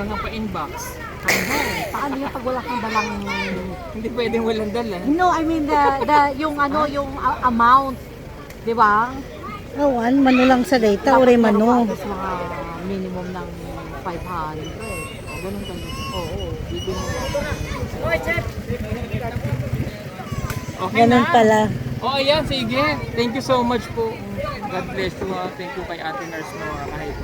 lang ang pa-inbox. Paano yung pag wala kang dalang... Hindi pwedeng walang dala. No, I mean yung ano, yung amount. Di ba? Awan, mano lang sa data, ore mano. Tapos mga minimum ng 500. O, ganun ka. Oo, bibili mo. Okay Ganun na. pala. Oh, ayan, sige. Thank you so much po. God bless you. Thank you kay Ate Nurse no, kahit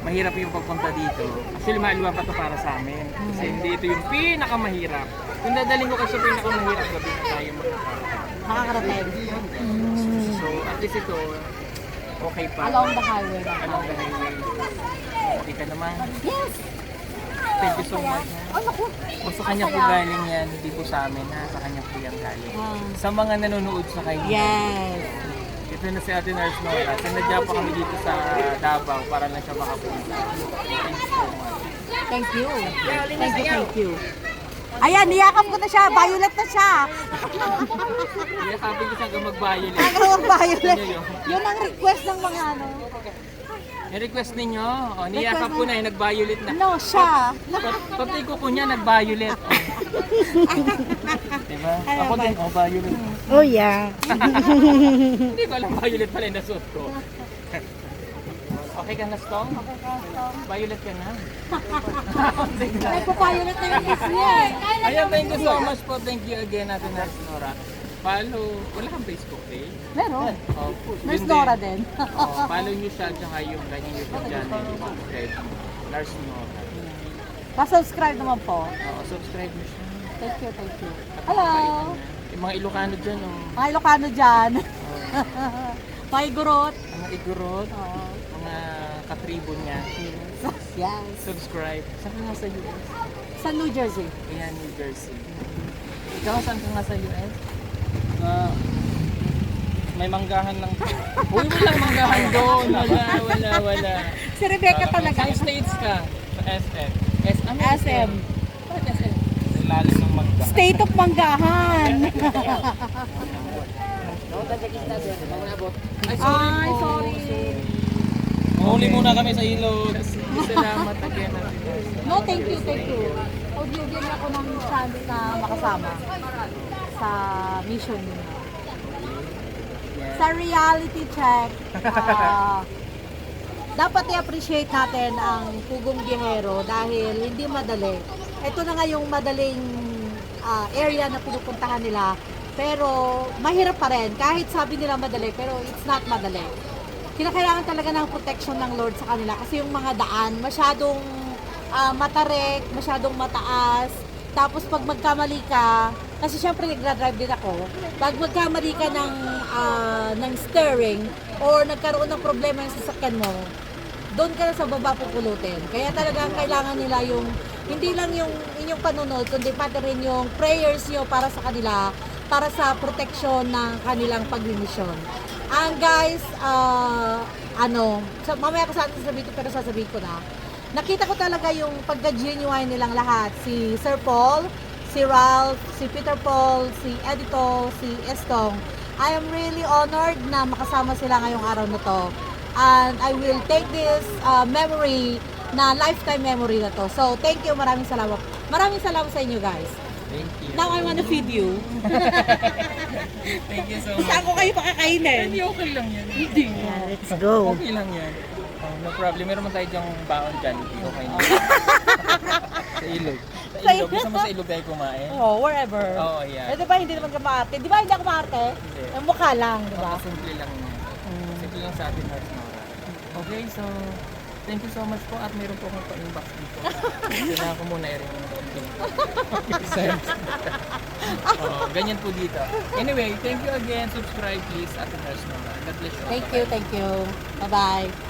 mahirap yung pagpunta dito. Actually, maaliwan pa to para sa amin. Kasi hindi ito yung pinakamahirap. Kung dadaling ko kasi sa pinakamahirap, gabi na tayo makakarating. Makakarating. So, at least ito, okay pa. Along the highway. Along the highway. Okay ka naman. Yes! Thank you so much. Oh, naku. O sa kanya po galing yan, hindi po sa amin ha. Sa kanya po yan galing. Sa mga nanonood sa kanya. Yes. Ito na si Ate Nurse Nora. Sinadya pa kami dito sa Davao para lang siya makapunta. Thank you so much. Thank you. Thank you. Ayan, niyakap ko na siya. Violet na siya. Niyakapin ko siya hanggang mag-violet. Ang violet. Ano yun? Yun ang request ng mga ano. Yung-request ninyo, niyakap ko na, nag-violet na. No, siya. Pati ko niya, nag-violet. Diba? Ako din, violet. Oh yeah. Hindi ko alam, violet pala yung nasuot ko. Okay ka na, Stong? Violet ka na? Nagpa-violet na yung kiss niya. Ayan, thank you so much po. Thank you again, Ate Nurse Nora. Follow, wala kang Facebook page? Meron. Oh, Nurse yun Nora din. Follow nyo siya, tsaka yung kanyang YouTube channel. Subscribe. Nurse Nora. Pa-subscribe naman po. Oo, subscribe mo siya. Thank you. At Hello. pakailan niya. Yung mga Ilocano dyan, Mga Ilocano dyan. Paigurot. mga Igorot, mga katribo niya. Yes. Subscribe. Saan ka nga sa US? Sa New Jersey. Ayan, New Jersey. Ikaw, saan ka nga sa US? May manggahan lang po. Uy, walang manggahan doon. Wala. Si Rebecca talaga. Saan states ka? Sa SM. SM. Bakit SM? Sa ilalim ng manggahan. State of Manggahan. Ay, sorry Ay, po. sorry. Mahuli muna kami sa ilog. Salamat again. Ate Nurse. No, thank you. Bigyan ako ng chance na makasama sa mission niyo. Sa reality check, dapat i-appreciate natin ang Pugong Biyahero dahil hindi madali. Ito na nga yung madaling area na pinupuntahan nila. Pero mahirap pa rin. Kahit sabi nila madali, pero it's not madali. Kinakailangan talaga ng protection ng Lord sa kanila kasi yung mga daan masyadong matarik, masyadong mataas. Tapos pag magkamali ka, kasi syempre nagdadrive din ako, pag magkamali ka ng steering or nagkaroon ng problema yung sasakyan mo, doon ka na sa baba pupulutin. Kaya talagang kailangan nila yung, hindi lang yung inyong panunod, kundi pati rin yung prayers nyo para sa kanila, para sa protection ng kanilang paglimisyon. And guys, mamaya ko sana sasabihin ko, pero sasabihin ko na. Nakita ko talaga yung pagka-genuine nilang lahat. Si Sir Paul, si Ralph, si Peter Paul, si Edito, si Estong. I am really honored na makasama sila ngayong araw na to. And I will take this memory na lifetime memory na to. So, thank you. Maraming salamat. Maraming salamat sa inyo, guys. Thank you. Now, I wanna feed you. Thank you so much. Saan ko kayo pakakainin? Hindi, okay lang yan. Hindi. Let's go. Okay lang yan. No problem. Meron man tayo dyang baon dyan. Hindi okay na. Sa ilog. Sa ilog. Gusto mo sa ilog tayo kumain? Oh, wherever. Oo, yeah. Eh, di ba hindi naman ka maarte? Di ba hindi ako maarte? Hindi. Ang mukha lang, di ba? Simple lang yan. Simple lang sa atin, Nurse Nora. Okay, so thank you so much po at meron po akong pa-inbox dito. Kailangan ko muna i-ring yung ganyan po dito. Anyway, thank you again. Subscribe please at Nurse Nora. God bless you. Thank you. Bye-bye.